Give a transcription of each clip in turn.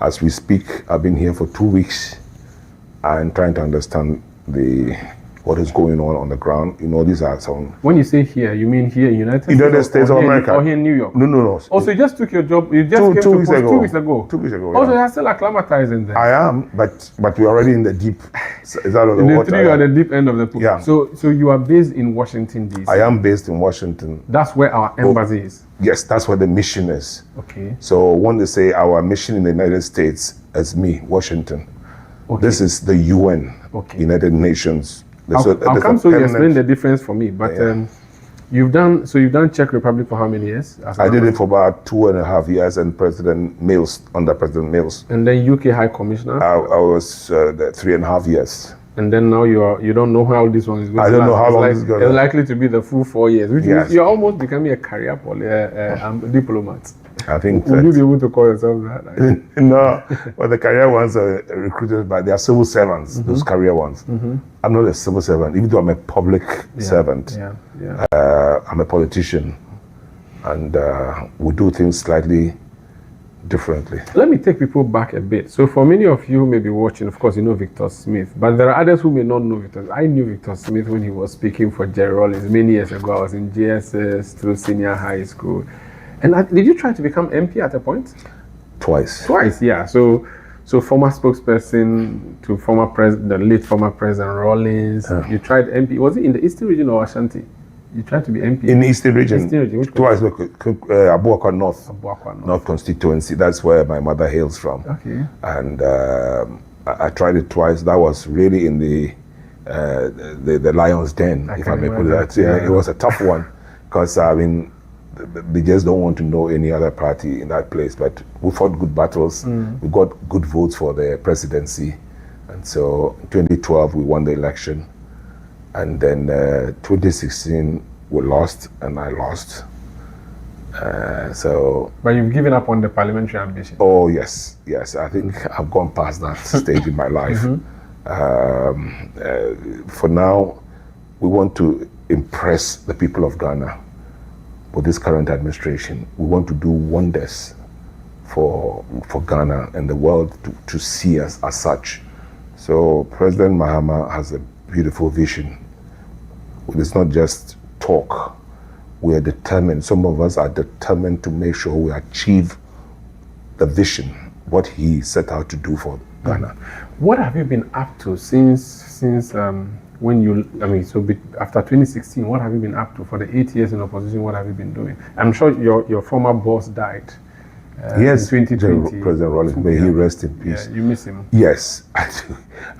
As we speak, I've been here for 2 weeks and trying to understand what is going on the ground. You know, these are some... When you say here, you mean here in United States of America? Or here in New York? No. Also, you just took your job, you just came to post 2 weeks ago. 2 weeks ago, Also, yeah. you're still acclimatizing there. I am, but we're already in the deep... Is that in the three, you are at the deep end of the pool. Yeah. So you are based in Washington, D.C. I am based in Washington. That's where our embassy is? Yes, that's where the mission is. Okay. So when they say our mission in the United States, it's me, Washington. Okay. This is the UN, United Nations. I'll come so you explain the difference for me. But you've done Czech Republic for how many years? I did it for about 2.5 years, and President Mills, under President Mills. And then UK High Commissioner? I was 3.5 years. And then now you don't know how this one is going to last. I don't know how long it's going to last. It's likely to be the full 4 years, which means you're almost becoming a career diplomat. I think Will you be able to call yourself that? No, well, the career ones are recruited by, they are civil servants, those career ones. I'm not a civil servant, even though I'm a public servant. I'm a politician, and we do things slightly differently. Let me take people back a bit. So for many of you who may be watching, of course, you know Victor Smith, but there are others who may not know Victor. I knew Victor Smith when he was speaking for Jerry Rawlings many years ago. I was in JSS through senior high school. And did you try to become MP at a point? Twice, yeah. So former spokesperson to the late former President Rawlings. You tried MP. Was it in the Eastern region or Ashanti? You tried to be MP? In the Eastern region. Which twice, Abuakwa North constituency. That's where my mother hails from. Okay. And I tried it twice. That was really in the lion's den, if I may put it that. Yeah, it was a tough one, because they just don't want to know any other party in that place. But we fought good battles. We got good votes for the presidency. And so in 2012, we won the election. And then 2016, we lost, and I lost. But you've given up on the parliamentary ambition? Oh, yes. I think I've gone past that stage in my life. For now, we want to impress the people of Ghana with this current administration. We want to do wonders for Ghana and the world to see us as such. So President Mahama has a beautiful vision. It's not just talk. We are determined. Some of us are determined to make sure we achieve the vision, what he set out to do for Ghana. What have you been up to since when you, after 2016, what have you been up to for the 8 years in opposition? What have you been doing? I'm sure your former boss died. Yes, in 2020. President Rawlings, may he rest in peace. Yeah, you miss him. Yes,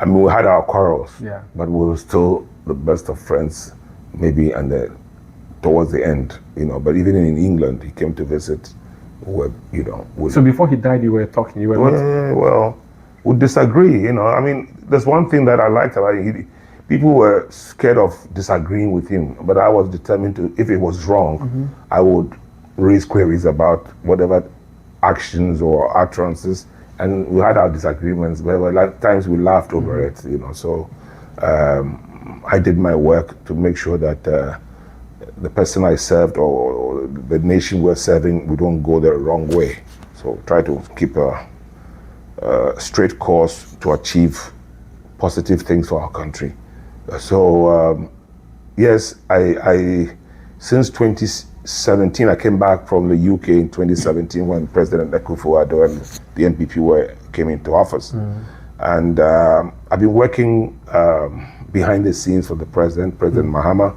we had our quarrels, but we were still the best of friends, maybe, and towards the end, But even in England, he came to visit. So before he died, you were talking. You were not. Well, we disagree. There's one thing that I liked about him. People were scared of disagreeing with him, but I was determined to. If it was wrong, I would raise queries about whatever actions or utterances, and we had our disagreements, but at times we laughed over it, So I did my work to make sure that the person I served or the nation we're serving, we don't go the wrong way. So try to keep a straight course to achieve positive things for our country. So yes, I since 2017, I came back from the UK in 2017 when President Akufo-Addo and the NPP came into office. And I've been working behind the scenes for the President Mahama.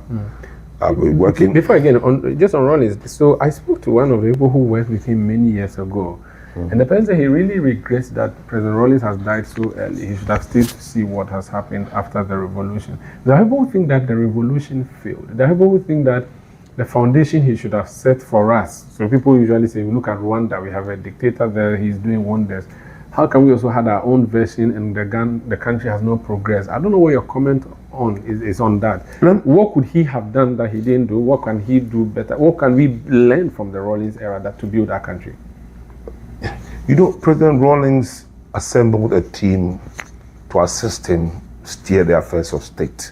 I've been working... Before again, just on Rawlings, so I spoke to one of the people who worked with him many years ago. And the person said he really regrets that President Rawlings has died so early. He should have stayed to see what has happened after the revolution. There are people who think that the revolution failed. There are people who think that the foundation he should have set for us. So people usually say, look at Rwanda, we have a dictator there, he's doing wonders. How can we also have our own version and the country has no progress? I don't know what your comment on is on that. What could he have done that he didn't do? What can he do better? What can we learn from the Rawlings era to build our country? President Rawlings assembled a team to assist him steer the affairs of state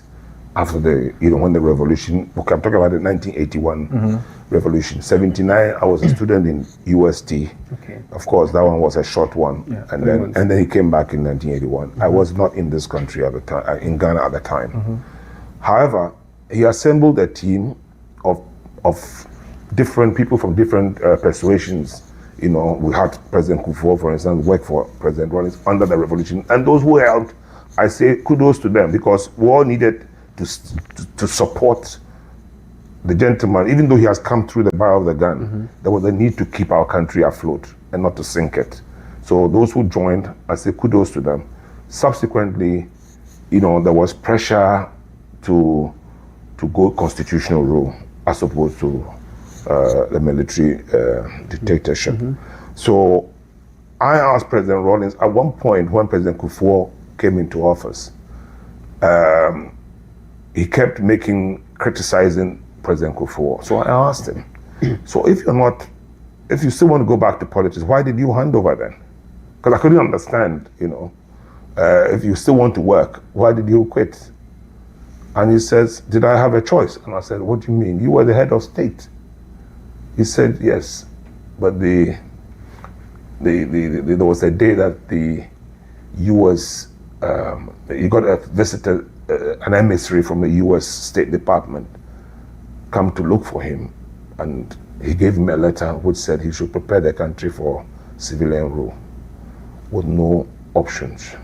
after when the revolution, I'm talking about the 1981 revolution. 79, I was a student in UST. Okay. Of course, that one was a short one. Yeah, and then he came back in 1981. I was not in this country at the time, in Ghana at the time. However, he assembled a team of different people from different persuasions. You know, we had President Kufuor, for instance, work for President Rawlings under the revolution. And those who helped, I say kudos to them, because we all needed to support the gentleman. Even though he has come through the barrel of the gun, there was a need to keep our country afloat and not to sink it. So those who joined, I say kudos to them. Subsequently, you know, there was pressure to go constitutional rule as opposed to the military dictatorship. So I asked President Rawlings at one point when President Kufuor came into office, he kept criticizing President Kufuor. So I asked him, so if you still want to go back to politics, why did you hand over then? Because I couldn't understand, you know, if you still want to work, why did you quit? And he says, did I have a choice? And I said, what do you mean? You were the head of state. He said, yes, but there was a day that the U.S. He got a visitor, an emissary from the U.S. State Department, come to look for him, and he gave him a letter which said he should prepare the country for civilian rule with no options.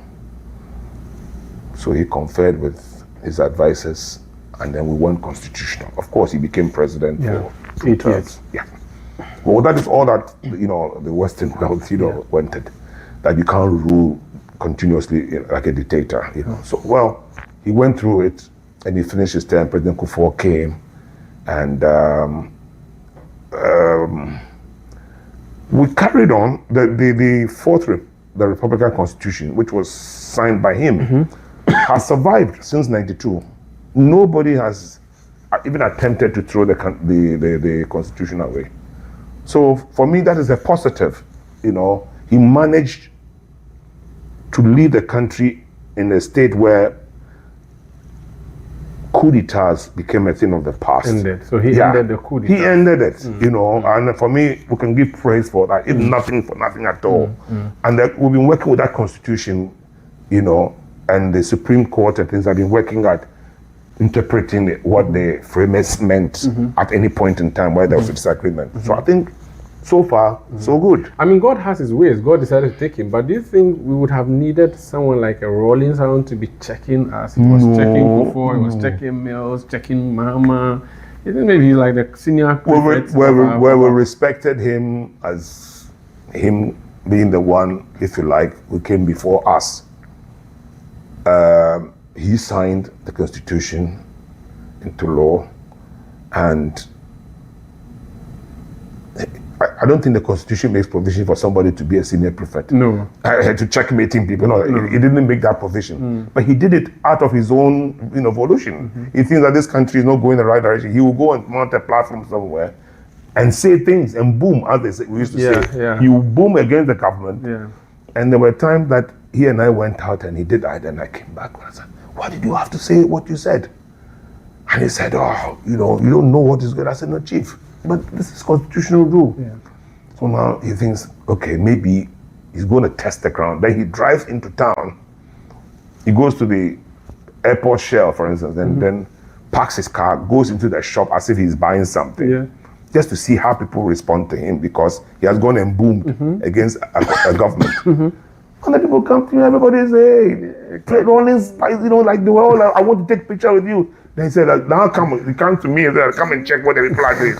So he conferred with his advisors, and then we went constitutional. Of course, he became president for 2 terms. Yeah. Well, that is all that, you know, the Western world, you know, wanted, that you can't rule continuously like a dictator, you know. So, well, he went through it, and he finished his term. President Kufuor came, and we carried on the fourth, the Republican Constitution, which was signed by him, has survived since '92. Nobody has even attempted to throw the Constitution away. So for me, that is a positive. You know, he managed to lead the country in a state where coup d'etats became a thing of the past. So he ended the coup d'etat. He ended it, you know, and for me, we can give praise for that, if nothing for nothing at all. And that we've been working with that Constitution, you know, and the Supreme Court and things have been working at interpreting what the framers meant at any point in time where there was a disagreement. So I think so far, so good. I mean, God has his ways. God decided to take him. But do you think we would have needed someone like a Rawlings around to be checking us? He was checking Kufuor, he was checking Mills, checking Mahama. You think maybe like the senior prefect? Where we respected him as him being the one, if you like, who came before us. He signed the Constitution into law, and I don't think the Constitution makes provision for somebody to be a senior prefect. No. To checkmating people. No. He didn't make that provision. But he did it out of his own, you know, volition. He thinks that this country is not going the right direction. He will go and mount a platform somewhere and say things, and boom, as they say, we used to say. He will boom against the government. And there were times that he and I went out and he did that, and I came back and I said, why did you have to say what you said? And he said, oh, you know, you don't know what is good. I said, no, Chief, but this is constitutional rule. So now he thinks, okay, maybe he's going to test the ground. Then he drives into town. He goes to the airport shell, for instance, and then parks his car, goes into the shop as if he's buying something. Just to see how people respond to him, because he has gone and boomed against a government. And then people come to me, everybody say, hey, Rawlings, you know, like the world, I want to take a picture with you. They said, now he comes to me and said, come and check what the people are doing.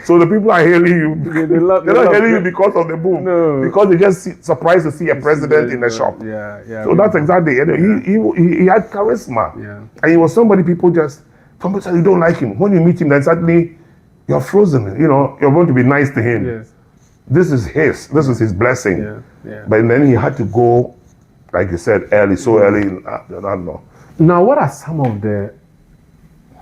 So the people are hailing you. They're not hailing you because of the boom. No. Because they just surprised to see a president in the shop. So that's exactly it. He had charisma. And he was somebody people just, somebody said, you don't like him. When you meet him, then suddenly you're frozen. You know, you're going to be nice to him. This is his blessing. But then he had to go, like you said, early, so early. I don't know. Now, what are some of the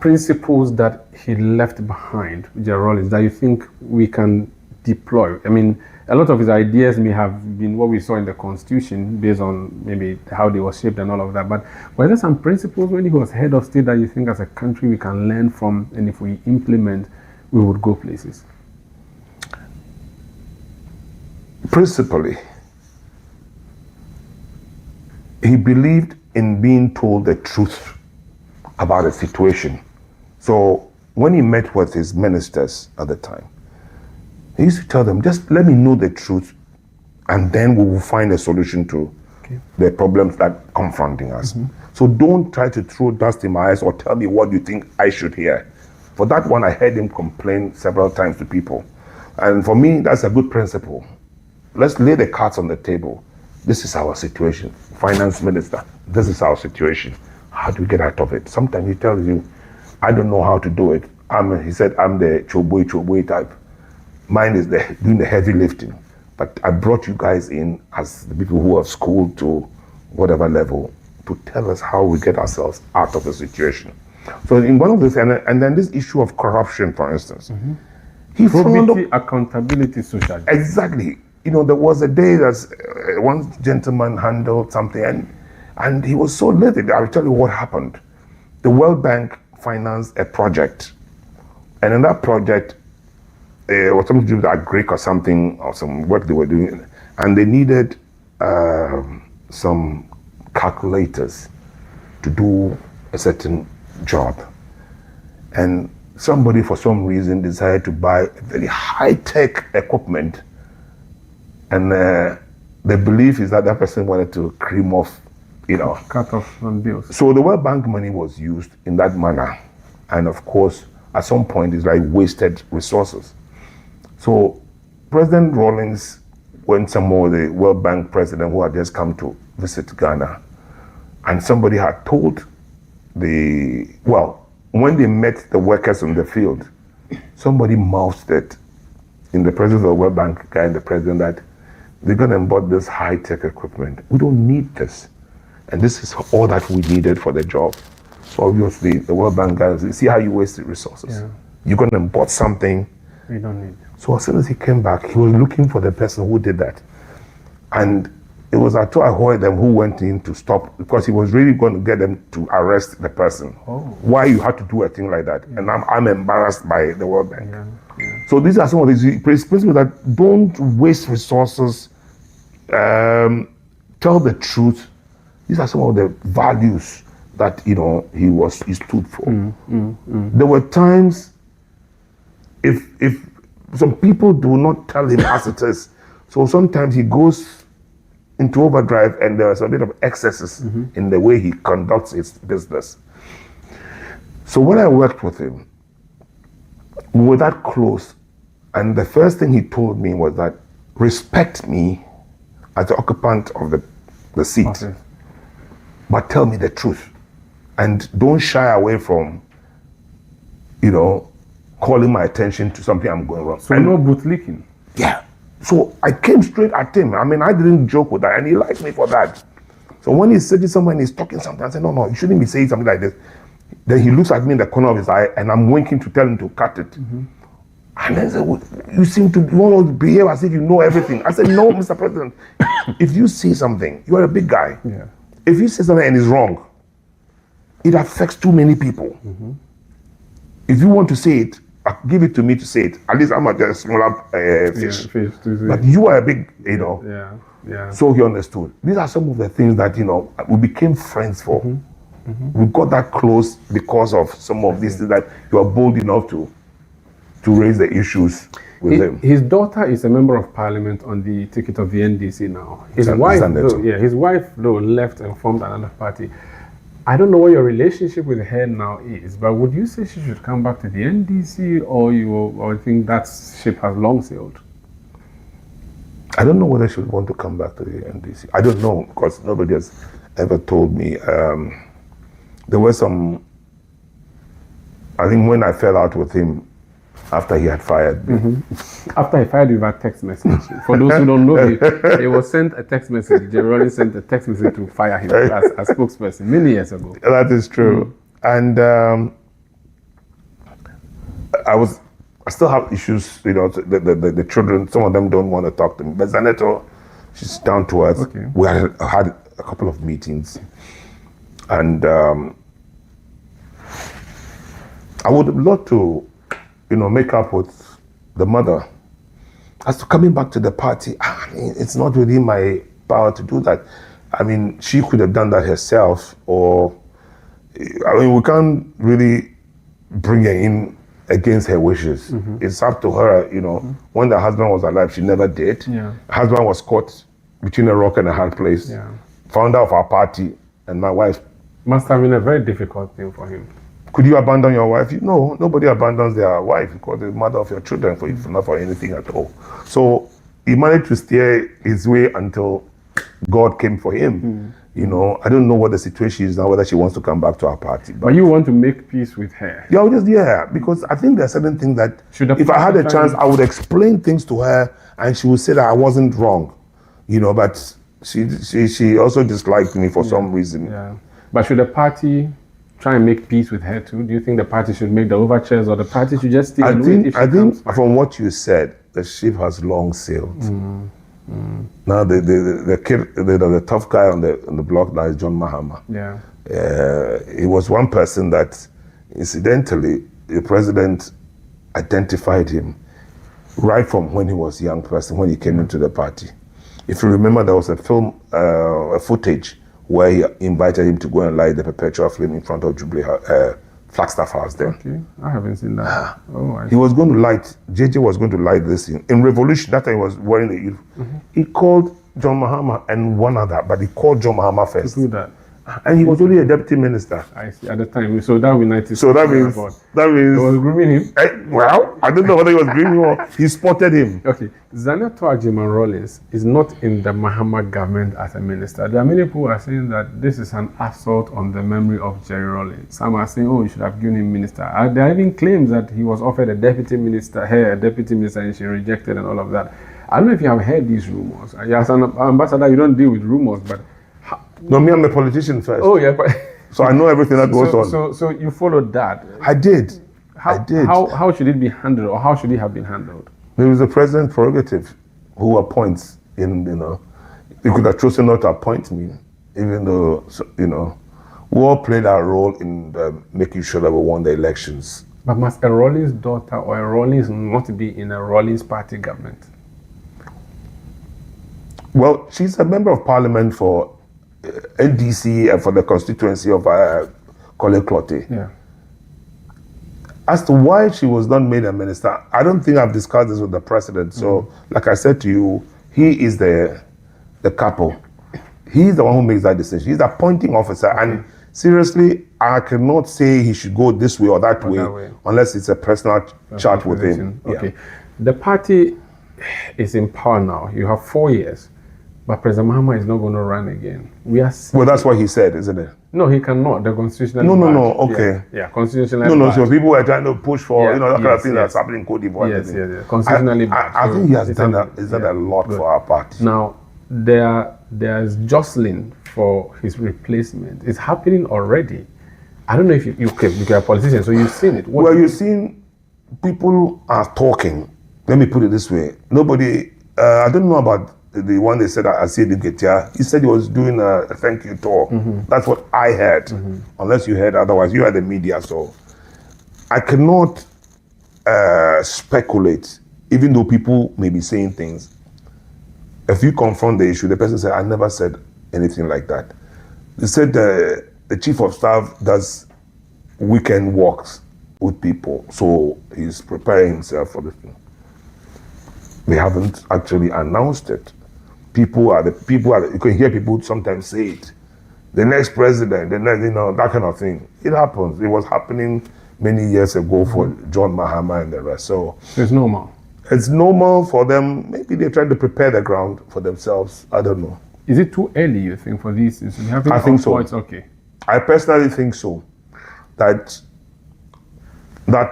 principles that he left behind, General Rawlings, that you think we can deploy? I mean, a lot of his ideas may have been what we saw in the Constitution, based on maybe how they were shaped and all of that. But were there some principles when he was head of state that you think as a country we can learn from, and if we implement, we would go places? Principally, he believed in being told the truth about a situation. So when he met with his ministers at the time, he used to tell them, just let me know the truth, and then we will find a solution to the problems that are confronting us. So don't try to throw dust in my eyes or tell me what you think I should hear. For that one, I heard him complain several times to people. And for me, that's a good principle. Let's lay the cards on the table. This is our situation. Finance minister, this is our situation. How do we get out of it? Sometimes he tells you, I don't know how to do it. He said, I'm the choboy type. Mine is doing the heavy lifting. But I brought you guys in as the people who have schooled to whatever level to tell us how we get ourselves out of the situation. So in one of those, and then this issue of corruption, for instance, he found accountability, social. Exactly. You know, there was a day that one gentleman handled something, and he was so livid. I'll tell you what happened. The World Bank financed a project, and in that project, was something to do with agric or something, or some work they were doing, and they needed some calculators to do a certain job. And somebody, for some reason, decided to buy very high-tech equipment, and the belief is that that person wanted to cream off, cut off some bills. So the World Bank money was used in that manner, and of course, at some point, it's like wasted resources. So President Rawlings went somewhere with the World Bank president who had just come to visit Ghana, and somebody had told when they met the workers in the field, somebody mouthed it in the presence of the World Bank guy and the president that they're going to import this high-tech equipment. We don't need this. And this is all that we needed for the job. So obviously, the World Bank guys, see how you wasted resources. Yeah. You're going to import something we don't need. So as soon as he came back, he was looking for the person who did that. And it was Ato Ahoy who went in to stop, because he was really going to get them to arrest the person. Why you had to do a thing like that? And I'm embarrassed by the World Bank. So these are some of these principles that don't waste resources, tell the truth. These are some of the values that he stood for. There were times if some people do not tell him as it is, so sometimes he goes into overdrive and there's a bit of excesses in the way he conducts his business. So when I worked with him, we were that close, and the first thing he told me was that respect me as the occupant of the seat, but tell me the truth, and don't shy away from, calling my attention to something I'm going wrong. So no bootlicking. Yeah. So I came straight at him. I mean, I didn't joke with that, and he liked me for that. So when he's sitting somewhere and he's talking something, I said, no, you shouldn't be saying something like this. Then he looks at me in the corner of his eye, and I'm winking to tell him to cut it. And then he said, well, you seem to want to behave as if you know everything. I said, no, Mr. President, if you say something, you are a big guy. Yeah. If you say something and it's wrong, it affects too many people. If you want to say it, give it to me to say it. At least I'm a smaller fish. But you are a big, So he understood. These are some of the things that, we became friends for. We got that close because of some of these things that you are bold enough to raise the issues with him. His daughter is a member of parliament on the ticket of the NDC now. His wife though left and formed another party. I don't know what your relationship with her now is, but would you say she should come back to the NDC, or you think that ship has long sailed? I don't know whether she would want to come back to the NDC. I don't know, because nobody has ever told me. There were some, I think when I fell out with him after he had fired me. After he fired you by text message. For those who don't know, he was sent a text message. Jerry Rawlings sent a text message to fire him as a spokesperson many years ago. That is true. And I still have issues, the children, some of them don't want to talk to me. But Zaneto, she's down to earth. Okay. We had a couple of meetings. And I would love to make up with the mother. As to coming back to the party, I mean, it's not within my power to do that. I mean, she could have done that herself, or, I mean, we can't really bring her in against her wishes. It's up to her, When the husband was alive, she never did. Yeah. Husband was caught between a rock and a hard place. Yeah. Founder of our party, and my wife. Must have been a very difficult thing for him. Could you abandon your wife? No, nobody abandons their wife because the mother of your children, not for anything at all. So he managed to steer his way until God came for him. I don't know what the situation is now, whether she wants to come back to our party. But you want to make peace with her? Yeah, because I think there are certain things that if I had a chance, I would explain things to her and she would say that I wasn't wrong. But she also disliked me for some reason. Yeah. But should the party try and make peace with her too? Do you think the party should make the overtures, or the party should just stay? I think from what you said, the ship has long sailed. Now the kid, the tough guy on the block now is John Mahama. Yeah. He was one person that, incidentally, the president identified him right from when he was a young person, when he came into the party. If you remember, there was a film, footage where he invited him to go and light the perpetual flame in front of Jubilee Flagstaff House there. Okay, I haven't seen that. He was going to light, JJ was going to light this in Revolution. That time he was wearing the uniform. He called John Mahama and one other, but he called John Mahama first. To do that. And he was only a deputy minister. I see, at the time. So that was 90. So that means he was grooming him. I don't know whether he was grooming or he spotted him. Okay, Senator Ajiman Rawlings is not in the Mahama government as a minister. There are many people who are saying that this is an assault on the memory of Jerry Rawlings. Some are saying, you should have given him minister. There are even claims that he was offered a deputy minister, and she rejected and all of that. I don't know if you have heard these rumors. As an ambassador, you don't deal with rumors, but no, me, I'm a politician first. Oh, yeah. But so I know everything that goes on. So you followed that? I did. I did. How should it be handled, or how should it have been handled? There was the president's prerogative who appoints, he could have chosen not to appoint me, even though, we all played our role in making sure that we won the elections. But must a Rawlings daughter or a Rawlings not be in a Rawlings party government? Well, she's a member of parliament for NDC and for the constituency of Kole Klote. Yeah. As to why she was not made a minister, I don't think I've discussed this with the president. So, like I said to you, he is the capo. He's the one who makes that decision. He's the appointing officer. And seriously, I cannot say he should go this way or that way unless it's a personal chat with him. Okay. Yeah. The party is in power now. You have 4 years. But President Mahama is not going to run again. Well, that's what he said, isn't it? No, he cannot. The constitutional. No. Okay. Yeah, constitutional. No. So people were trying to push for that kind of thing that's happening in Cote d'Ivoire. Yes. Constitutionally bad. I think he has done a lot for our party. Now, there's jostling for his replacement. It's happening already. I don't know if you're a politician, so you've seen it. You've seen people are talking. Let me put it this way. Nobody. I don't know about the one they said I see Getia. He said he was doing a thank you tour. That's what I heard. Unless you heard otherwise, you are the media, so I cannot speculate. Even though people may be saying things, if you confront the issue, the person said, "I never said anything like that." They said the chief of staff does weekend walks with people, so he's preparing himself for the thing. They haven't actually announced it. You can hear people sometimes say it. The next president, that kind of thing. It happens. It was happening many years ago for John Mahama and the rest. So it's normal. It's normal for them. Maybe they're trying to prepare the ground for themselves. I don't know. Is it too early, you think, for these? I think so. It's okay. I personally think so. That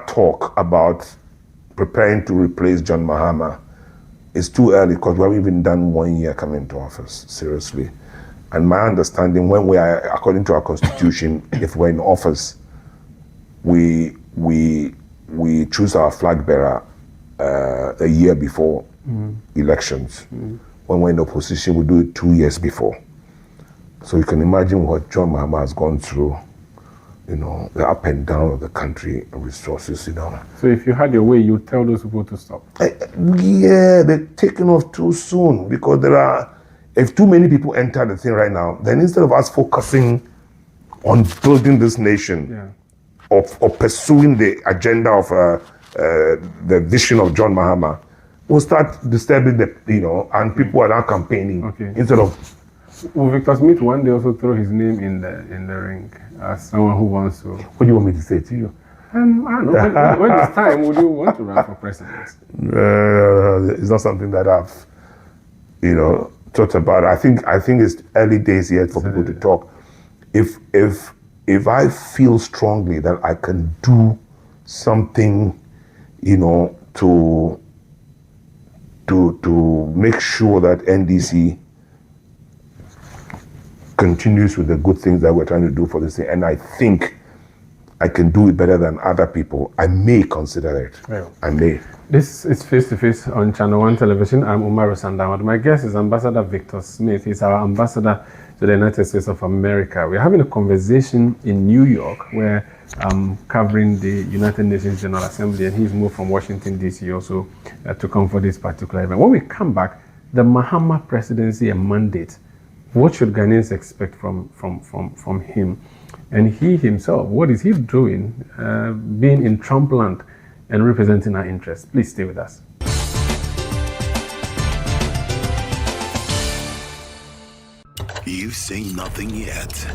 talk about preparing to replace John Mahama is too early because we haven't even done 1 year coming into office, seriously. And my understanding, when we are, according to our constitution, if we're in office, we choose our flag bearer a year before elections. When we're in opposition, we do it 2 years before. So you can imagine what John Mahama has gone through the up and down of the country resources, So if you had your way, you'd tell those people to stop. Yeah, they're taking off too soon because if too many people enter the thing right now, then instead of us focusing on building this nation or pursuing the agenda of the vision of John Mahama, we'll start disturbing and people are now campaigning instead of. Will Victor Smith one day also throw his name in the ring as someone who wants to? What do you want me to say to you? I don't know. When it's time, would you want to run for president? It's not something that I've, thought about. I think it's early days yet for people to talk. If I feel strongly that I can do something, to make sure that NDC continues with the good things that we're trying to do for this thing, and I think I can do it better than other people, I may consider it. Well, I may. This is Face to Face on ChannelOne Television. I'm Umaru Sanda Amadu. My guest is Ambassador Victor Smith. He's our ambassador to the United States of America. We're having a conversation in New York where I'm covering the United Nations General Assembly, and he's moved from Washington, D.C. also to come for this particular event. When we come back, the Mahama presidency and mandate. What should Ghanaians expect from him? And he himself, what is he doing, being in Trump land and representing our interests? Please stay with us. You've seen nothing yet.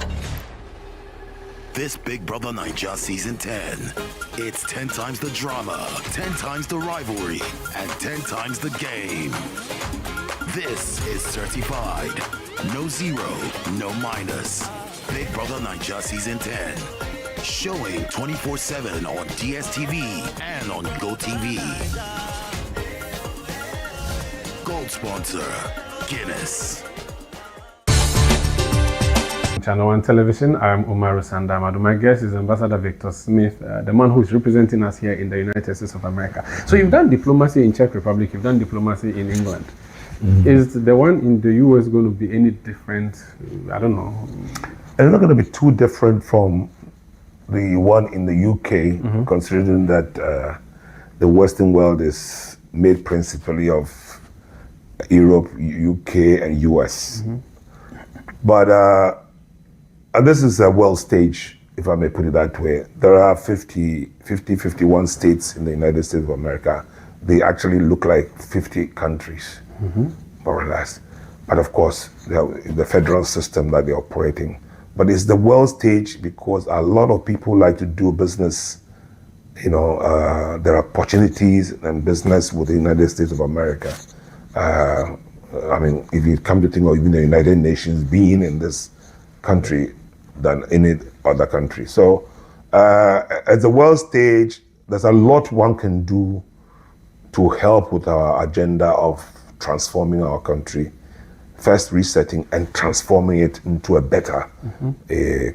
This Big Brother Naija Season 10. It's 10 times the drama, 10 times the rivalry, and 10 times the game. This is certified. No zero, no minus. Big Brother Naija Season 10. Showing 24/7 on DSTV and on GoTV. Gold sponsor, Guinness. ChannelOne Television, I'm Umaru Sanda Amadu. My guest is Ambassador Victor Smith, the man who is representing us here in the United States of America. So you've done diplomacy in Czech Republic, you've done diplomacy in England. Is the one in the US going to be any different? I don't know. It's not going to be too different from the one in the UK, considering that the Western world is made principally of Europe, UK, and US. But this is a world stage, if I may put it that way. There are 51 states in the United States of America. They actually look like 50 countries, more or less. But of course, the federal system that they're operating. But it's the world stage because a lot of people like to do business. There are opportunities and business with the United States of America. If you come to think of even the United Nations being in this country than any other country. So at the world stage, there's a lot one can do to help with our agenda of transforming our country, first resetting and transforming it into a better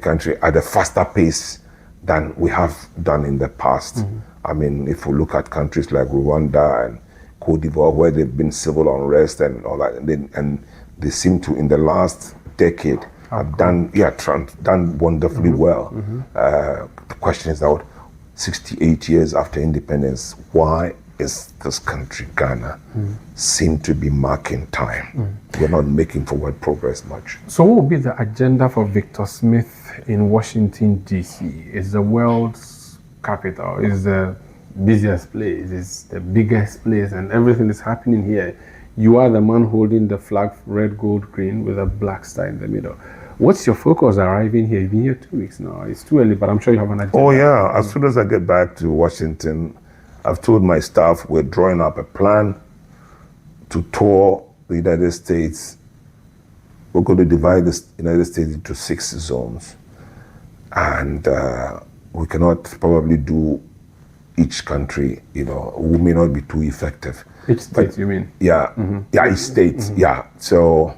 country at a faster pace than we have done in the past. If we look at countries like Rwanda and Cote d'Ivoire, where they've been civil unrest and all that, and they seem to, in the last decade, have done wonderfully well. The question is now, 68 years after independence, why is this country, Ghana, seem to be marking time? We're not making forward progress much. So what will be the agenda for Victor Smith in Washington, D.C.? Is the world's capital, is the busiest place, is the biggest place, and everything is happening here. You are the man holding the flag, red, gold, green, with a black star in the middle. What's your focus arriving here? You've been here 2 weeks now. It's too early, but I'm sure you have an agenda. Oh yeah, as soon as I get back to Washington, I've told my staff we're drawing up a plan to tour the United States. We're going to divide the United States into 6 zones. And we cannot probably do each country, we may not be too effective. Each state, you mean? Yeah, each state, yeah. So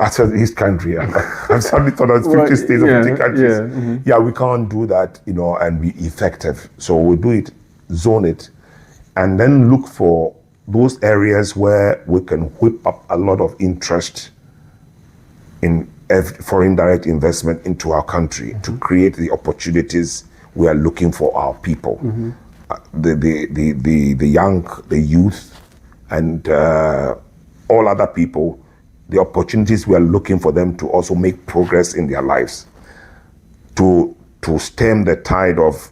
after each country, I've suddenly thought it's 50 states or 50 countries. Yeah, we can't do that, and be effective. So we'll do it, zone it, and then look for those areas where we can whip up a lot of interest in foreign direct investment into our country to create the opportunities we are looking for our people. The young, the youth, and all other people, the opportunities we are looking for them to also make progress in their lives, to stem the tide of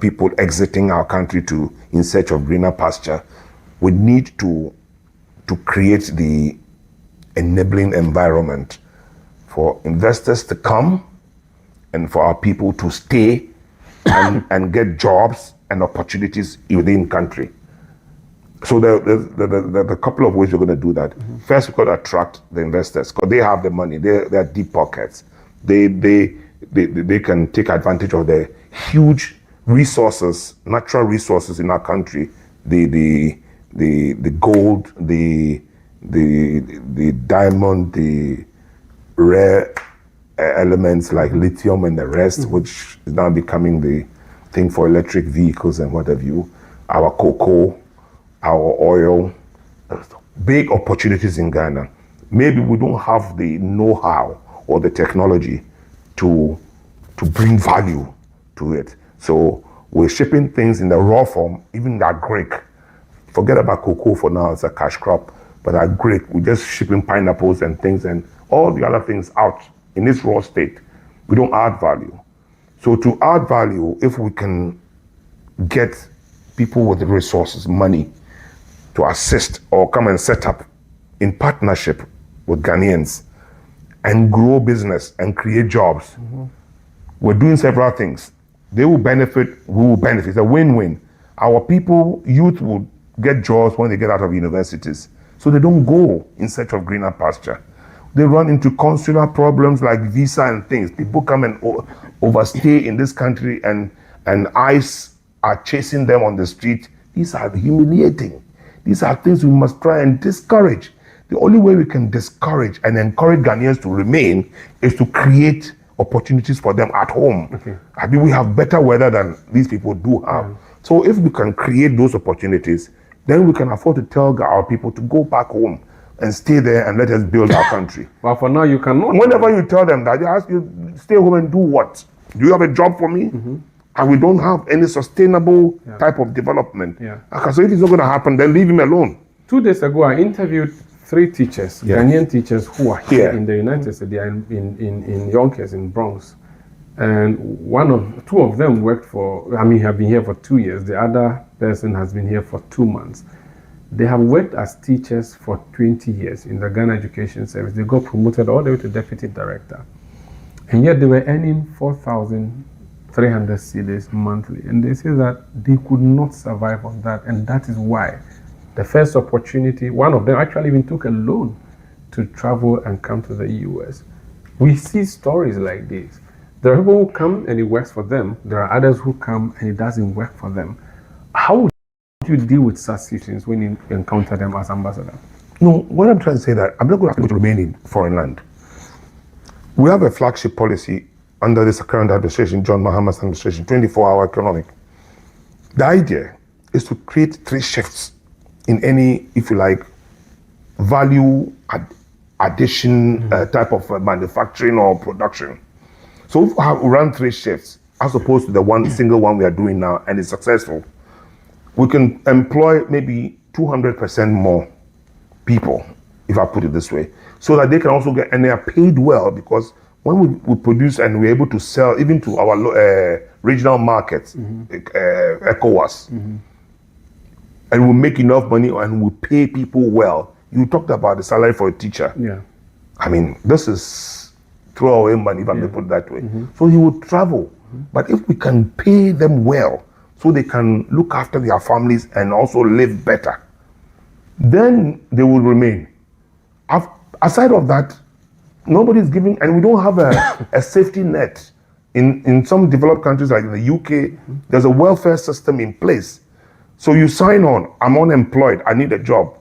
people exiting our country in search of greener pasture. We need to create the enabling environment for investors to come and for our people to stay and get jobs and opportunities within country. So there's a couple of ways we're going to do that. First, we've got to attract the investors because they have the money. They're deep pockets. They can take advantage of the huge resources, natural resources in our country. The gold, the diamond, the rare elements like lithium and the rest, which is now becoming the thing for electric vehicles and what have you. Our cocoa, our oil, big opportunities in Ghana. Maybe we don't have the know-how or the technology to bring value to it. So we're shipping things in the raw form, even that Greek. Forget about cocoa for now, it's a cash crop. But that Greek, we're just shipping pineapples and things and all the other things out in its raw state. We don't add value. So to add value, if we can get people with the resources, money, to assist or come and set up in partnership with Ghanaians and grow business and create jobs. We're doing several things. They will benefit, we will benefit. It's a win-win. Our people, youth will get jobs when they get out of universities. So they don't go in search of greener pasture. They run into consular problems like visa and things. People come and overstay in this country and ICE are chasing them on the street. These are humiliating. These are things we must try and discourage. The only way we can discourage and encourage Ghanaians to remain is to create opportunities for them at home. I mean, we have better weather than these people do have. So if we can create those opportunities, then we can afford to tell our people to go back home and stay there and let us build our country. But for now, you cannot. Whenever you tell them that, they ask you, stay home and do what? Do you have a job for me? And we don't have any sustainable type of development. Okay, so if it's not going to happen, then leave him alone. 2 days ago, I interviewed 3 teachers, Ghanaian teachers who are here in the United States. They are in Yonkers, in Bronx. And 2 of them worked have been here for 2 years. The other person has been here for 2 months. They have worked as teachers for 20 years in the Ghana Education Service. They got promoted all the way to deputy director. And yet they were earning 4,300 cedis monthly. And they say that they could not survive on that. And that is why the first opportunity, one of them actually even took a loan to travel and come to the US. We see stories like this. There are people who come and it works for them. There are others who come and it doesn't work for them. How would you deal with such situations when you encounter them as ambassador? No, what I'm trying to say that I'm not going to ask you to remain in foreign land. We have a flagship policy under this current administration, John Mahama's administration, 24-hour economic. The idea is to create 3 shifts in any, if you like, value addition type of manufacturing or production. So if we run 3 shifts, as opposed to the one single one we are doing now, and it's successful, we can employ maybe 200% more people, if I put it this way, so that they can also get, and they are paid well, because when we produce and we're able to sell even to our regional markets, ECOWAS, and we make enough money and we pay people well. You talked about the salary for a teacher. I mean, this is throwaway money, if I may put it that way. So he would travel. But if we can pay them well, so they can look after their families and also live better, then they will remain. Aside of that, nobody's giving, and we don't have a safety net. In some developed countries like the UK, there's a welfare system in place. So you sign on, I'm unemployed, I need a job.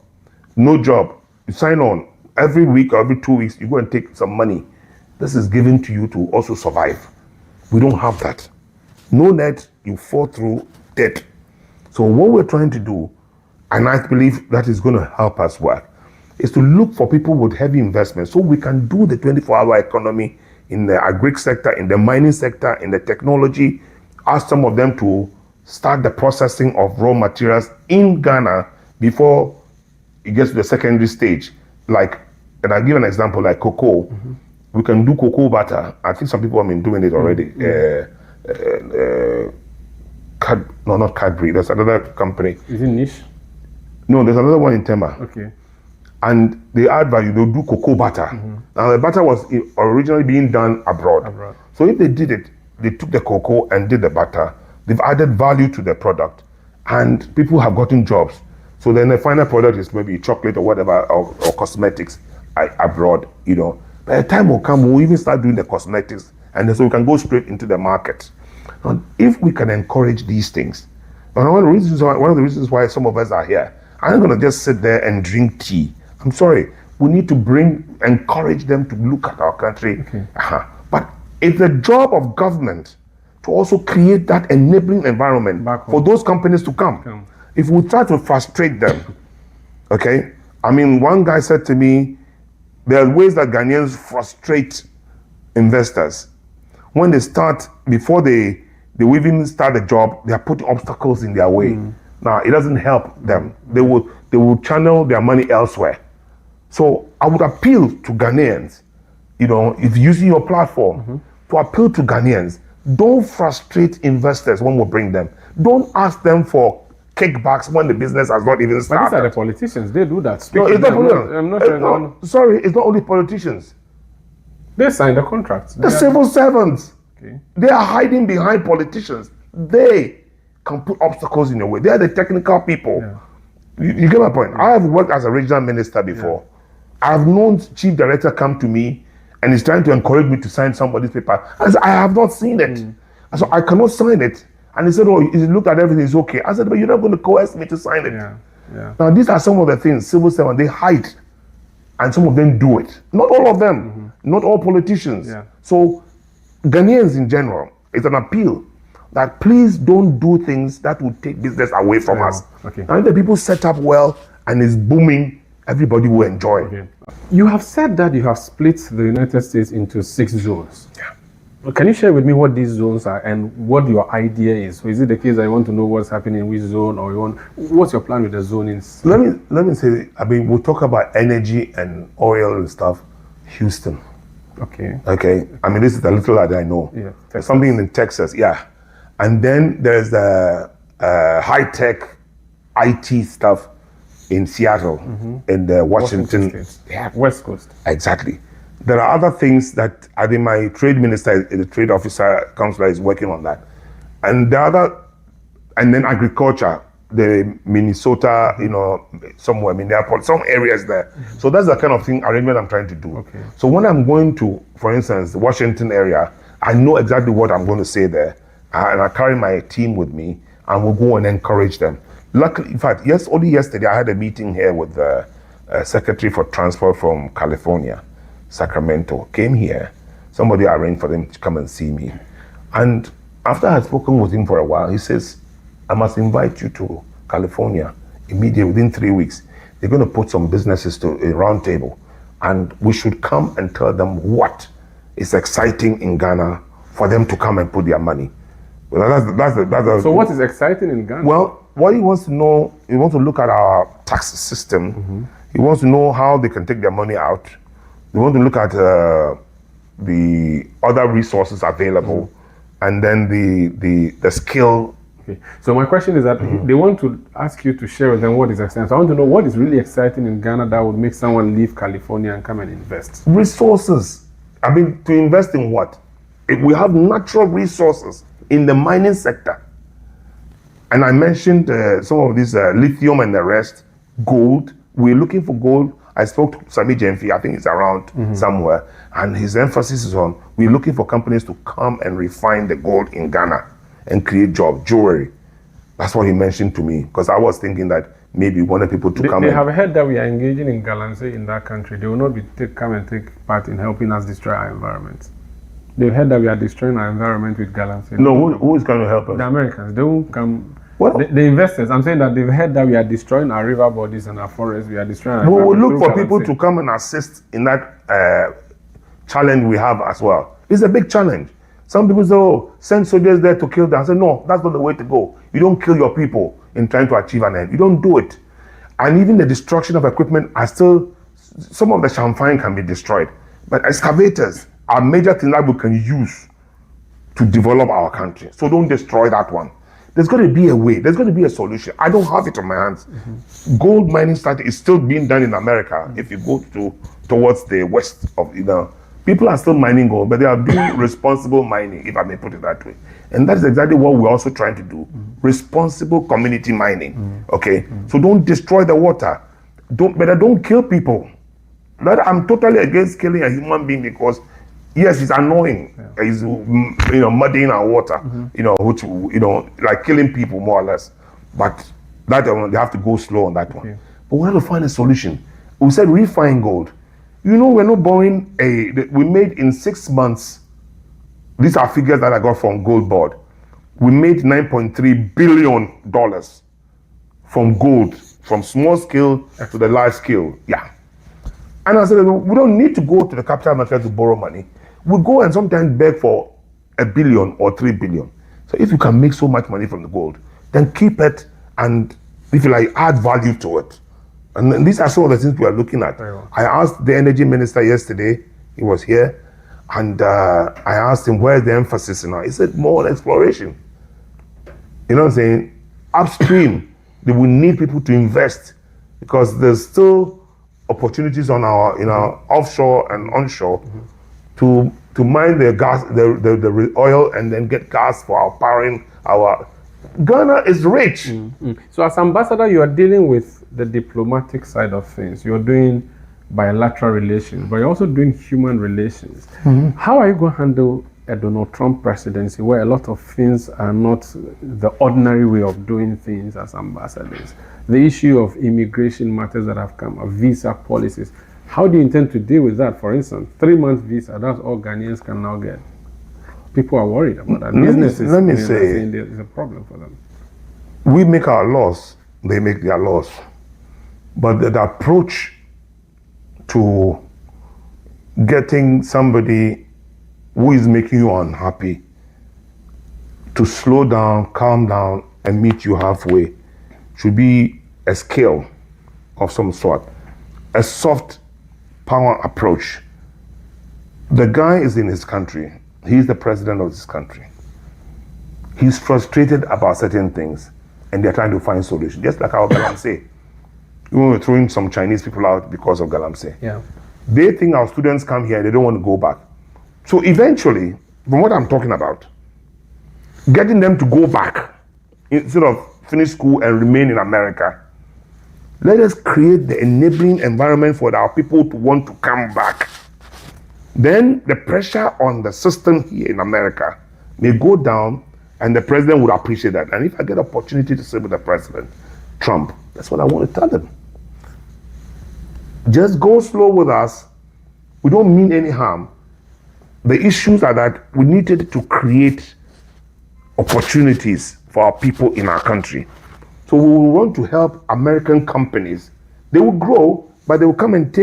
No job, you sign on. Every week or every 2 weeks, you go and take some money. This is given to you to also survive. We don't have that. No net, you fall through debt. So what we're trying to do, and I believe that is going to help us work, is to look for people with heavy investment so we can do the 24-hour economy in the agri sector, in the mining sector, in the technology, ask some of them to start the processing of raw materials in Ghana before it gets to the secondary stage. Like, and I'll give an example, like cocoa. We can do cocoa butter. I think some people have been doing it already. Not Cadbury. There's another company. Is it niche? No, there's another one in Tema. Okay. And they add value. They'll do cocoa butter. Now the butter was originally being done abroad. So if they did it, they took the cocoa and did the butter. They've added value to the product, and people have gotten jobs. So then the final product is maybe chocolate or whatever, or cosmetics abroad. You know, by the time will come, we'll even start doing the cosmetics, and then so we can go straight into the market. And if we can encourage these things, and one of the reasons why some of us are here, I'm not going to just sit there and drink tea. I'm sorry. We need to encourage them to look at our country. But it's the job of government to also create that enabling environment for those companies to come. If we try to frustrate them, okay? I mean, one guy said to me, there are ways that Ghanaians frustrate investors. When they start, before they even start a job, they are putting obstacles in their way. Now, it doesn't help them. They will channel their money elsewhere. So I would appeal to Ghanaians, you know, if using your platform, to appeal to Ghanaians. Don't frustrate investors when we bring them. Don't ask them for kickbacks when the business has not even started. But these are the politicians. They do that. No, it's not I'm not sure. Sorry, it's not only politicians. They sign the contracts. The civil servants. Okay. They are hiding behind politicians. They can put obstacles in your way. They are the technical people. You get my point? I have worked as a regional minister before. I've known chief director come to me and he's trying to encourage me to sign somebody's paper. I said, I have not seen it. So I cannot sign it. And he said, oh, he looked at everything, it's okay. I said, but you're not going to coerce me to sign it. Now, these are some of the things civil servants, they hide. And some of them do it. Not all of them. Not all politicians. So Ghanaians in general, it's an appeal that please don't do things that will take business away from us. And if the people set up well and it's booming, everybody will enjoy. You have said that you have split the United States into 6 zones. Can you share with me what these zones are and what your idea is? So is it the case that you want to know what's happening in which zone, or what's your plan with the zonings? Let me say, I mean, we'll talk about energy and oil and stuff. Houston. Okay. I mean, this is the little that I know. Something in Texas, And then there's the high-tech IT stuff in Seattle, in the Washington West Coast. Exactly. There are other things that I think my trade minister, the trade officer counselor is working on that. And and then agriculture, the Minnesota, you know, somewhere, Minneapolis, some areas there. So that's the kind of arrangement I'm trying to do. So when I'm going to, for instance, the Washington area, I know exactly what I'm going to say there. And I carry my team with me and we'll go and encourage them. Luckily, in fact, only yesterday I had a meeting here with the Secretary for Transport from California, Sacramento. Came here. Somebody arranged for them to come and see me. And after I had spoken with him for a while, he says, I must invite you to California immediately, within 3 weeks. They're going to put some businesses to a round table. And we should come and tell them what is exciting in Ghana for them to come and put their money. Well, so what is exciting in Ghana? Well, what he wants to know, he wants to look at our tax system. He wants to know how they can take their money out. They want to look at the other resources available, and then the skill. So my question is that they want to ask you to share with them what is exciting. So I want to know what is really exciting in Ghana that would make someone leave California and come and invest. Resources. I mean, to invest in what? If we have natural resources in the mining sector. And I mentioned some of these lithium and the rest, gold. We're looking for gold. I spoke to Sami Jemfi, I think it's around somewhere, and his emphasis is on, we're looking for companies to come and refine the gold in Ghana and create jewelry. That's what he mentioned to me, because I was thinking that maybe we wanted people to come in. They have heard that we are engaging in galamsey in that country. They will not come and take part in helping us destroy our environment. They've heard that we are destroying our environment with galamsey. No, who is going to help us? The Americans. They won't come Well, The investors, I'm saying that they've heard that we are destroying our river bodies and our forests. We are destroying our we will environment look through for people galamsey. to come and assist in that challenge we have as well. It's a big challenge. Some people say, oh, send soldiers there to kill them. I say, no, that's not the way to go. You don't kill your people in trying to achieve an end. You don't do it. And even the destruction of equipment are still, some of the champagne can be destroyed. But excavators are major things that we can use to develop our country. So don't destroy that one. There's got to be a way. There's got to be a solution. I don't have it on my hands. Gold mining strategy is still being done in America. If you go towards the west of, people are still mining gold, but they are doing responsible mining, if I may put it that way. And that is exactly what we're also trying to do. Responsible community mining. Okay? So don't destroy the water. Don't kill people. That I'm totally against killing a human being because yes, it's annoying. It's muddying our water. Which like killing people more or less. But that they have to go slow on that one. But we have to find a solution. We said refine gold. We're not borrowing we made in 6 months. These are figures that I got from Gold Board. We made $9.3 billion from gold, from small scale to the large scale. Yeah. And I said, we don't need to go to the capital market to borrow money. We go and sometimes beg for $1 billion or $3 billion. So if you can make so much money from the gold, then keep it and if you like, add value to it. And then these are some of the things we are looking at. I asked the energy minister yesterday, he was here, and I asked him, where's the emphasis now? He said, more on exploration. You know what I'm saying? Upstream, they will need people to invest because there's still opportunities on our, offshore and onshore to mine the gas, the oil, and then get gas for our powering our. Ghana is rich. So as ambassador, you are dealing with the diplomatic side of things. You're doing bilateral relations, but you're also doing human relations. How are you going to handle a Donald Trump presidency where a lot of things are not the ordinary way of doing things as ambassadors? The issue of immigration matters that have come, of visa policies. How do you intend to deal with that? For instance, 3 months visa, that's all Ghanaians can now get. People are worried about that. Let me say, there's a problem for them. We make our laws, they make their laws. But the approach to getting somebody who is making you unhappy to slow down, calm down, and meet you halfway should be a skill of some sort. A soft power approach. The guy is in his country. He's the president of this country. He's frustrated about certain things, and they're trying to find solutions. Just like our galamsey. We were throwing some Chinese people out because of galamsey. Yeah. They think our students come here, they don't want to go back. So eventually, from what I'm talking about, getting them to go back instead of finish school and remain in America, let us create the enabling environment for our people to want to come back. Then the pressure on the system here in America may go down and the president would appreciate that. And if I get opportunity to sit with the president, Trump, that's what I want to tell him. Just go slow with us. We don't mean any harm. The issues are that we needed to create opportunities for our people in our country. So we will want to help American companies. They will grow, but they will come and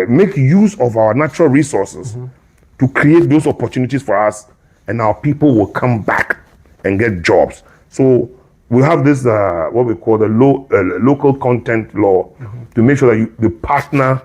make use of our natural resources to create those opportunities for us, and our people will come back and get jobs. So we have this, what we call the local content law to make sure that you partner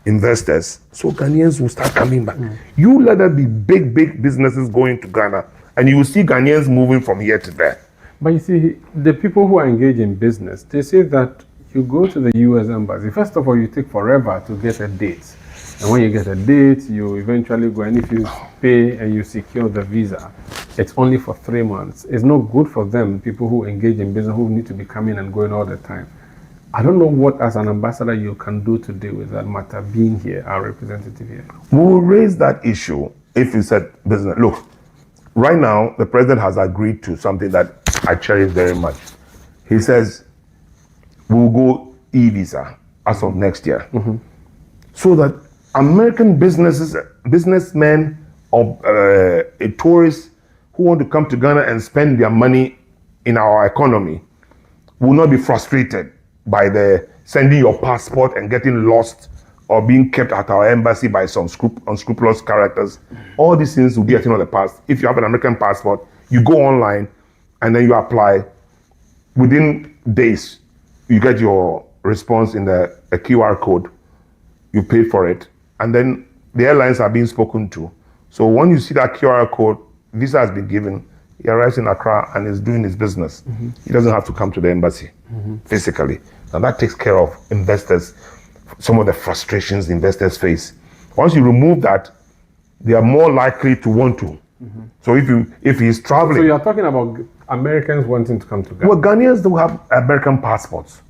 investors, so Ghanaians will start coming back. You let there be big businesses going to Ghana, and you will see Ghanaians moving from here to there. But you see, the people who are engaged in business, they say that you go to the U.S. embassy. First of all, you take forever to get a date. And when you get a date, you eventually go, and if you pay and you secure the visa, it's only for 3 months. It's not good for them, people who engage in business, who need to be coming and going all the time. I don't know what, as an ambassador, you can do to deal with that matter, being here, our representative here. We will raise that issue if you said business. Look, right now, the president has agreed to something that I cherish very much. He says, we'll go e-visa as of next year. So that American businessmen or tourists who want to come to Ghana and spend their money in our economy will not be frustrated by the sending your passport and getting lost or being kept at our embassy by some unscrupulous characters. All these things will be a thing of the past. If you have an American passport, you go online and then you apply. Within days, you get your response in a QR code. You pay for it. And then the airlines are being spoken to. So when you see that QR code, visa has been given, he arrives in Accra and is doing his business. He doesn't have to come to the embassy physically. And that takes care of investors, some of the frustrations the investors face. Once you remove that, they are more likely to want to. So if he's traveling. So you're talking about Americans wanting to come to Ghana? Well, Ghanaians do have American passports.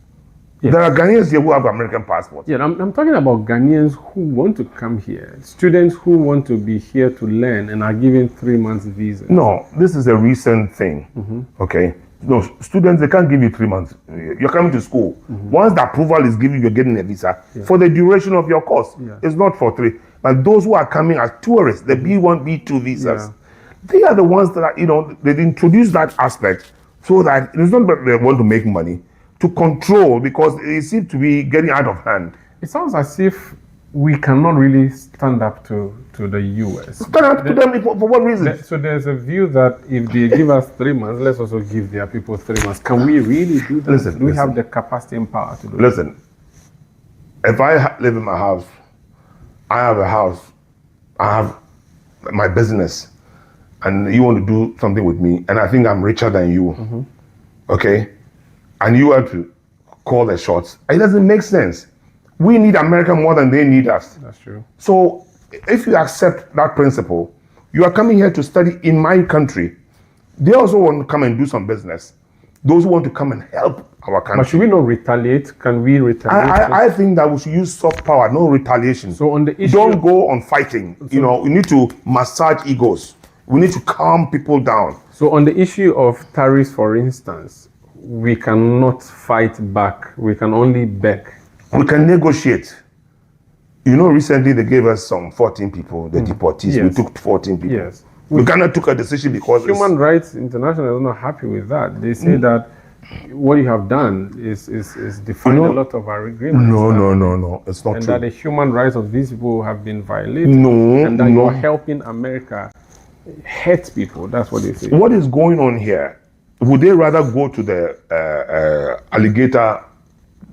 Yes. There are Ghanaians here who have American passports. Yeah, I'm talking about Ghanaians who want to come here, students who want to be here to learn and are given 3 months visa. No, this is a recent thing. Okay. No, students, they can't give you 3 months. You're coming to school. Once the approval is given, you're getting a visa for the duration of your course. It's not for 3. But those who are coming as tourists, the B1, B2 visas, they are the ones that are, they introduce that aspect so that it's not that they want to make money, to control, because it seems to be getting out of hand. It sounds as if we cannot really stand up to the US. Stand up to them for what reason? So there's a view that if they give us 3 months, let's also give their people 3 months. Can we really do that? Do we have the capacity and power to do that? Listen, if I live in my house, I have a house, I have my business, and you want to do something with me, and I think I'm richer than you, okay? And you have to call the shots. It doesn't make sense. We need America more than they need us. That's true. So if you accept that principle, you are coming here to study in my country. They also want to come and do some business. Those who want to come and help our country. But should we not retaliate? Can we retaliate? I think that we should use soft power, no retaliation. So on the issue, don't go on fighting. We need to massage egos. We need to calm people down. So on the issue of tariffs, for instance, we cannot fight back. We can only beg. We can negotiate. Recently they gave us some 14 people, the deportees. Yes. We took 14 people. Yes. Ghana took a decision because Human Rights International is not happy with that. They say that what you have done is defying a lot of our agreements. No. It's not and true. that the human rights of these people have been violated. No, and that you're helping America hurt people. That's what they say. What is going on here? Would they rather go to the alligator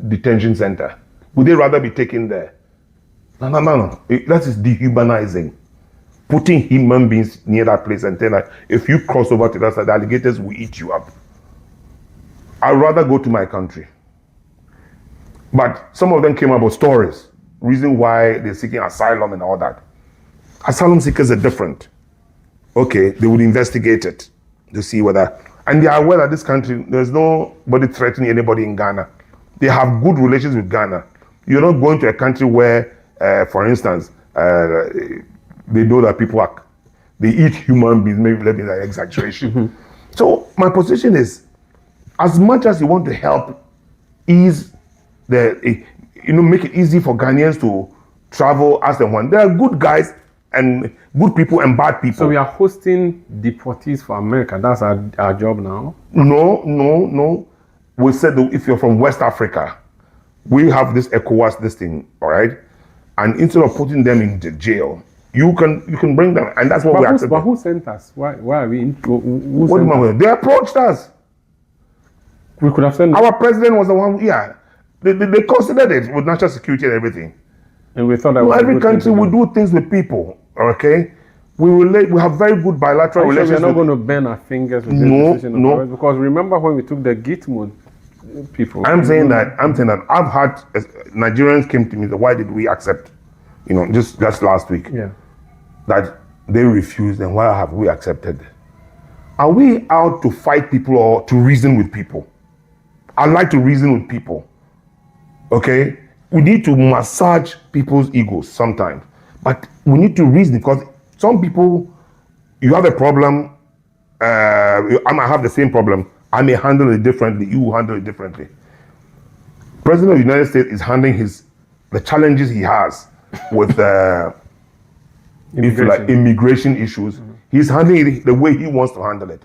detention center? Would they rather be taken there? No. That is dehumanizing. Putting human beings near that place and telling that if you cross over to that side, the alligators will eat you up. I'd rather go to my country. But some of them came up with stories, reason why they're seeking asylum and all that. Asylum seekers are different. Okay, they would investigate it to see whether, and they are aware that this country, there's nobody threatening anybody in Ghana. They have good relations with Ghana. You're not going to a country where, for instance, they know that they eat human beings, maybe let me say exaggeration. So my position is, as much as you want to help ease make it easy for Ghanaians to travel as and when, there are good guys and good people and bad people. So we are hosting deportees for America. That's our job now? No. We said that if you're from West Africa, we have this ECOWAS thing, all right? And instead of putting them in the jail, you can bring them, and that's what we accept. But who sent us? Why are we? What do you mean? They approached us. We could have sent. Our president was the one. Yeah, they considered it with national security and everything. And we thought that every country will do things with people. Okay, we have very good bilateral relations. We're not going to burn our fingers with this decision of ours, because remember when we took the Gitmo people. I'm saying that I've had Nigerians came to me. Why did we accept? Just last week. Yeah. That they refused, and why have we accepted? Are we out to fight people or to reason with people? I like to reason with people. Okay? We need to massage people's egos sometimes. But we need to reason, because some people, you have a problem, I might have the same problem. I may handle it differently, you will handle it differently. President of the United States is handling the challenges he has with immigration issues. He's handling it the way he wants to handle it.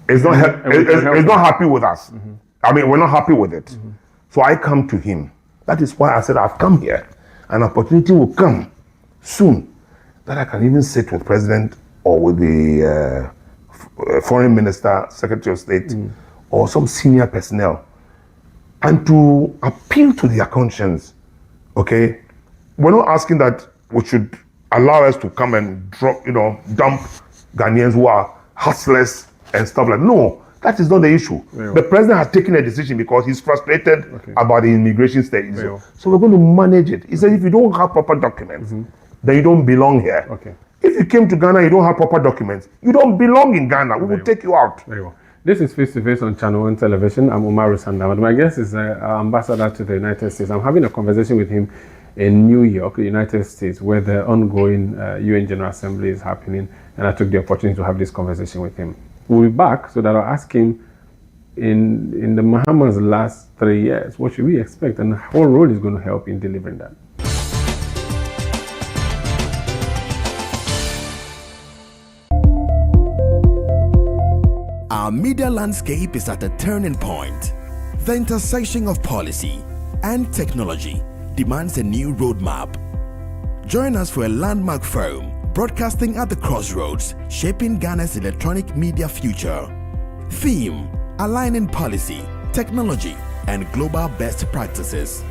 It's not, it's not happy with us. Mm-hmm. I mean, we're not happy with it. So I come to him. That is why I said I've come here. An opportunity will come soon that I can even sit with President or with the Foreign Minister, Secretary of State, or some senior personnel, and to appeal to their conscience. Okay, we're not asking that we should allow us to come and dump Ghanaians who are hustlers and stuff like that. No, that is not the issue. The president has taken a decision because he's frustrated about the immigration status. So we're going to manage it. He said if you don't have proper documents, then you don't belong here. If you came to Ghana, you don't have proper documents, you don't belong in Ghana. We will take you out. Very well. This is Face to Face on ChannelOne Television. I'm Umaru Sanda Amadu. My guest is our ambassador to the United States. I'm having a conversation with him in New York, the United States, where the ongoing UN General Assembly is happening, and I took the opportunity to have this conversation with him. We'll be back so that I'll ask him in the Bahamas' last 3 years, what should we expect, and what role is going to help in delivering that. Our media landscape is at a turning point. The intersection of policy and technology demands a new roadmap. Join us for a landmark forum, broadcasting at the crossroads, shaping Ghana's electronic media future. Theme: aligning policy, technology, and global best practices.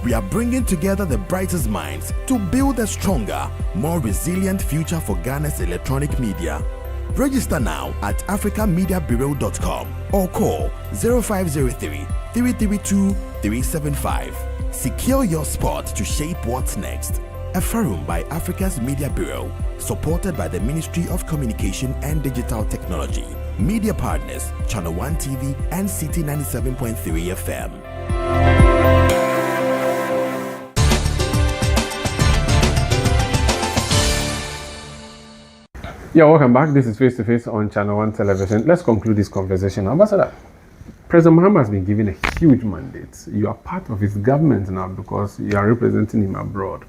We are bringing together the brightest minds to build a stronger, more resilient future for Ghana's electronic media. Register now at africamediabureau.com or call 0503 332 375. Secure your spot to shape what's next. A forum by Africa's Media Bureau, supported by the Ministry of Communication and Digital Technology. Media partners: ChannelOne TV and City 97.3 FM. Yeah, welcome back. This is Face to Face on ChannelOne Television. Let's conclude this conversation. Ambassador, President Mahama has been given a huge mandate. You are part of his government now because you are representing him abroad.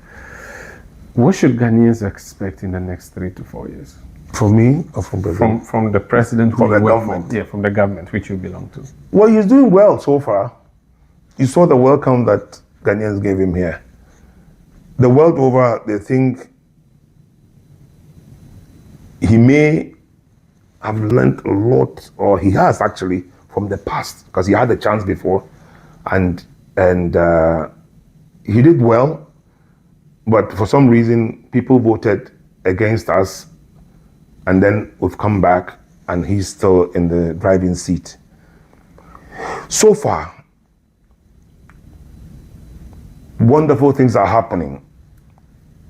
What should Ghanaians expect in the next 3 to 4 years? From me or from President? From the president, from the government. Yeah, from the government which you belong to. Well, he's doing well so far. You saw the welcome that Ghanaians gave him here. The world over, they think he may have learned a lot, or he has actually, from the past, because he had the chance before, and he did well, but for some reason people voted against us, and then we've come back and he's still in the driving seat. So far, wonderful things are happening.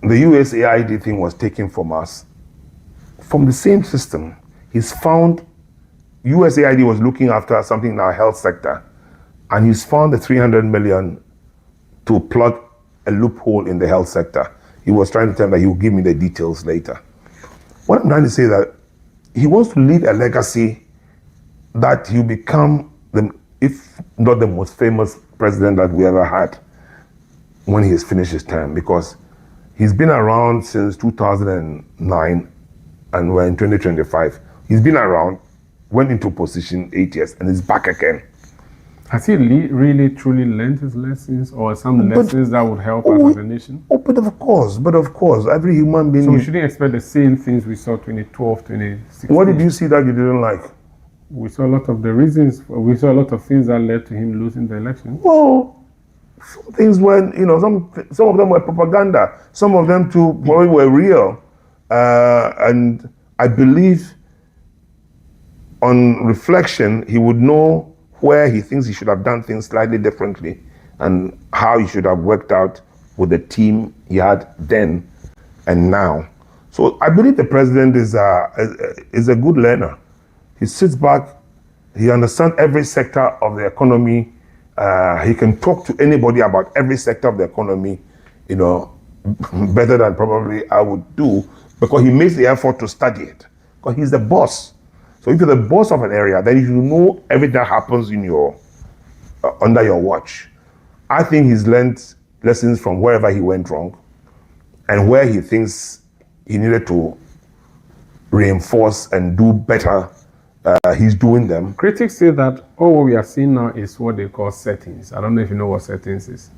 The USAID thing was taken from us. From the same system, he's found, USAID was looking after something in our health sector, and he's found the 300 million to plug a loophole in the health sector. He was trying to tell me that he will give me the details later. What I'm trying to say is that he wants to leave a legacy that he'll become, if not the most famous president that we ever had when he has finished his term, because he's been around since 2009, and we're in 2025. He's been around, went into position 8 years, and is back again. Has he really truly learned his lessons, or some lessons that would help us as a nation? Oh, but of course, every human being. So we shouldn't expect the same things we saw 2012, 2016. What did you see that you didn't like? We saw a lot of the reasons, we saw a lot of things that led to him losing the election. Well, some things were, some of them were propaganda. Some of them too probably were real. And I believe on reflection, he would know where he thinks he should have done things slightly differently and how he should have worked out with the team he had then and now. So I believe the president is a good learner. He sits back, he understands every sector of the economy. He can talk to anybody about every sector of the economy, better than probably I would do, because he makes the effort to study it, because he's the boss. So if you're the boss of an area, then you should know everything that happens in under your watch. I think he's learned lessons from wherever he went wrong, and where he thinks he needed to reinforce and do better he's doing them. Critics say that all what we are seeing now is what they call settings. I don't know if you know what settings is.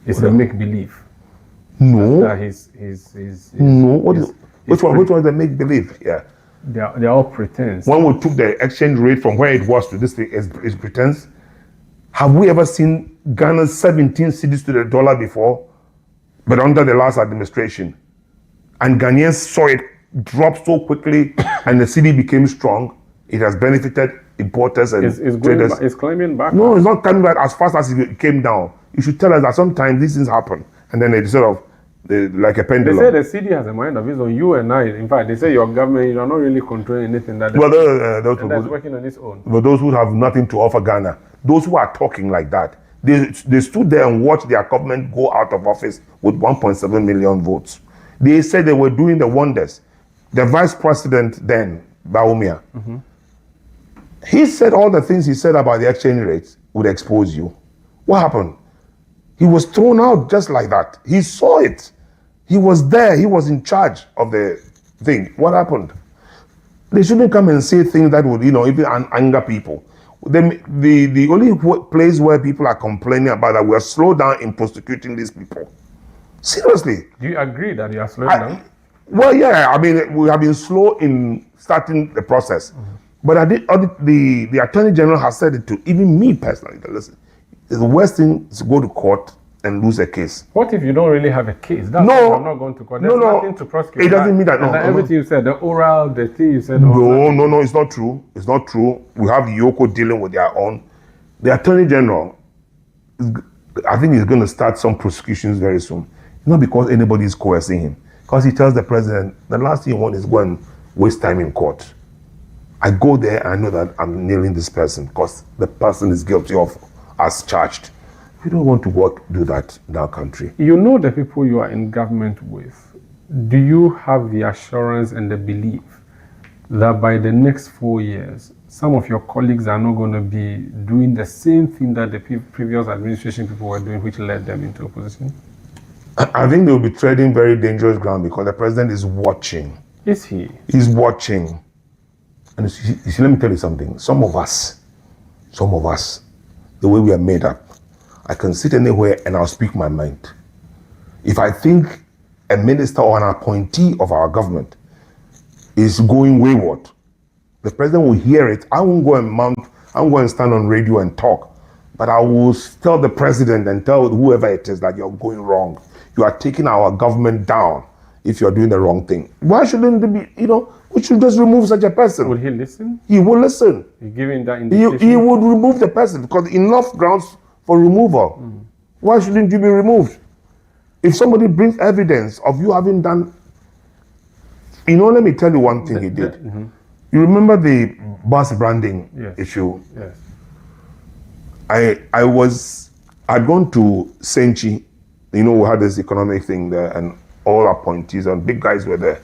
It's a make-believe. No. That No. Which one is the make-believe? Yeah. They're all pretense. When we took the exchange rate from where it was to this thing, is pretense. Have we ever seen Ghana's 17 cities to the dollar before? But under the last administration. And Ghanaians saw it drop so quickly and the city became strong. It has benefited importers and traders. It's climbing back. No, it's not coming back as fast as it came down. You should tell us that sometimes these things happen. And then they sort of, like a pendulum. They say the city has a mind of its own. You and I, in fact, they say your government, you are not really controlling anything that's working on its own. But those who have nothing to offer Ghana, those who are talking like that, they stood there and watched their government go out of office with 1.7 million votes. They said they were doing the wonders. The vice president then, Baumia, he said all the things he said about the exchange rates would expose you. What happened? He was thrown out just like that. He saw it. He was there. He was in charge of the thing. What happened? They shouldn't come and say things that would, even anger people. The only place where people are complaining about that we're slowed down in prosecuting these people. Seriously. Do you agree that you are slowing down? Well, yeah. I mean, we have been slow in starting the process. But the Attorney General has said it to even me personally. Listen, the worst thing is to go to court and lose a case. What if you don't really have a case? I'm not going to court. There's nothing to prosecute. It doesn't mean that. Everything you said, the oral, the thing you said. No, it's not true. It's not true. We have Yoko dealing with their own. The Attorney General, I think he's going to start some prosecutions very soon. Not because anybody is coercing him. Because he tells the president, the last thing you want is go and waste time in court. I go there and I know that I'm nailing this person because the person is guilty of as charged. We don't want to do that in our country. You know the people you are in government with. Do you have the assurance and the belief that by the next 4 years, some of your colleagues are not going to be doing the same thing that the previous administration people were doing, which led them into opposition? I think they will be treading very dangerous ground because the president is watching. Is he? He's watching. And you see, let me tell you something. Some of us, the way we are made up, I can sit anywhere and I'll speak my mind. If I think a minister or an appointee of our government is going wayward, the president will hear it. I won't go and stand on radio and talk, but I will tell the president and tell whoever it is that you're going wrong. You are taking our government down if you're doing the wrong thing. Why shouldn't it be, we should just remove such a person? Will he listen? He will listen. You're giving that indication? He would remove the person because enough grounds for removal. Why shouldn't you be removed? If somebody brings evidence of you having done, let me tell you one thing he did. You remember the bus branding issue? Yes. I'd gone to Senchi, we had this economic thing there and all appointees and big guys were there.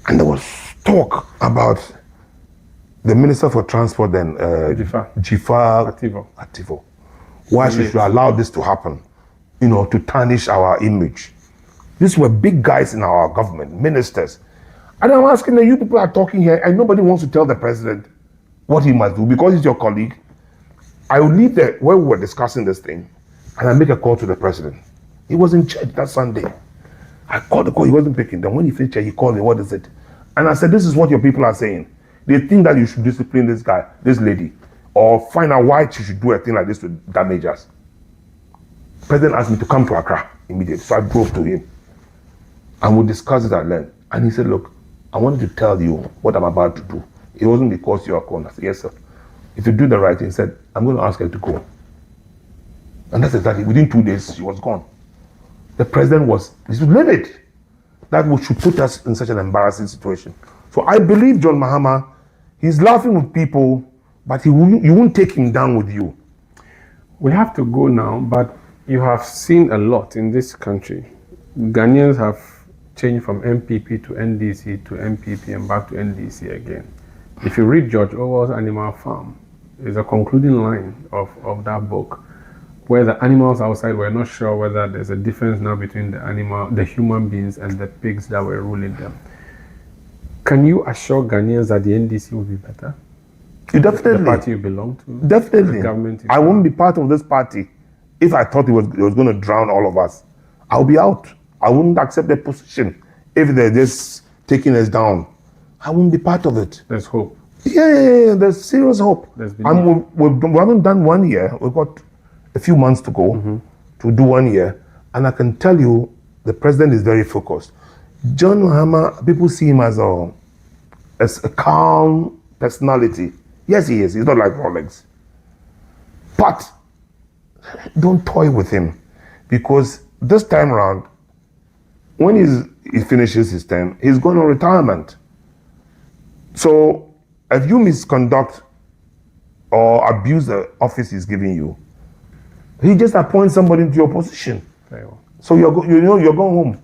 And there was talk about the Minister for Transport then, Jifa Ativo. Why should you allow this to happen? To tarnish our image. These were big guys in our government, ministers. And I'm asking that you people are talking here and nobody wants to tell the president what he must do because he's your colleague. I will leave there where we were discussing this thing and I make a call to the president. He was in church that Sunday. I called the call, he wasn't picking. Then when he finished, he called me, what is it? And I said, this is what your people are saying. They think that you should discipline this guy, this lady, or find out why she should do a thing like this to damage us. The president asked me to come to Accra immediately. So I drove to him. And we discussed it at length. And he said, look, I wanted to tell you what I'm about to do. It wasn't because you are calling. I said, yes, sir. If you do the right thing, he said, I'm going to ask her to go. And that's exactly, within 2 days, she was gone. The president was livid. That should put us in such an embarrassing situation. So I believe John Mahama, he's laughing with people, but you won't take him down with you. We have to go now, but you have seen a lot in this country. Ghanaians have changed from MPP to NDC to MPP and back to NDC again. If you read George Orwell's Animal Farm, it's a concluding line of that book, where the animals outside were not sure whether there's a difference now between the human beings and the pigs that were ruling them. Can you assure Ghanaians that the NDC will be better? You definitely. The party you belong to? Definitely. The government? I wouldn't be part of this party if I thought it was going to drown all of us. I'll be out. I wouldn't accept their position if they're just taking us down. I wouldn't be part of it. There's hope. Yeah, there's serious hope. There's And we haven't done 1 year. We've got a few months to go to do 1 year. And I can tell you, the president is very focused. John Mahama, people see him as a calm personality. Yes, he is. He's not like Rawlings. But don't toy with him, because this time around, when he finishes his term, he's going on retirement. So if you misconduct or abuse the office he's giving you, he just appoints somebody into your position. Very well. So you're going home.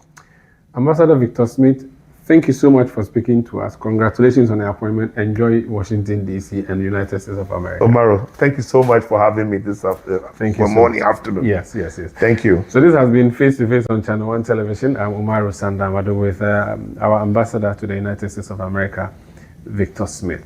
Ambassador Victor Smith, thank you so much for speaking to us. Congratulations on the appointment. Enjoy Washington, D.C. and the United States of America. Umaru, thank you so much for having me this morning, afternoon. Yes. Thank you. So this has been Face to Face on Channel One Television. I'm Umaru Sanda Amadu with our ambassador to the United States of America, Victor Smith.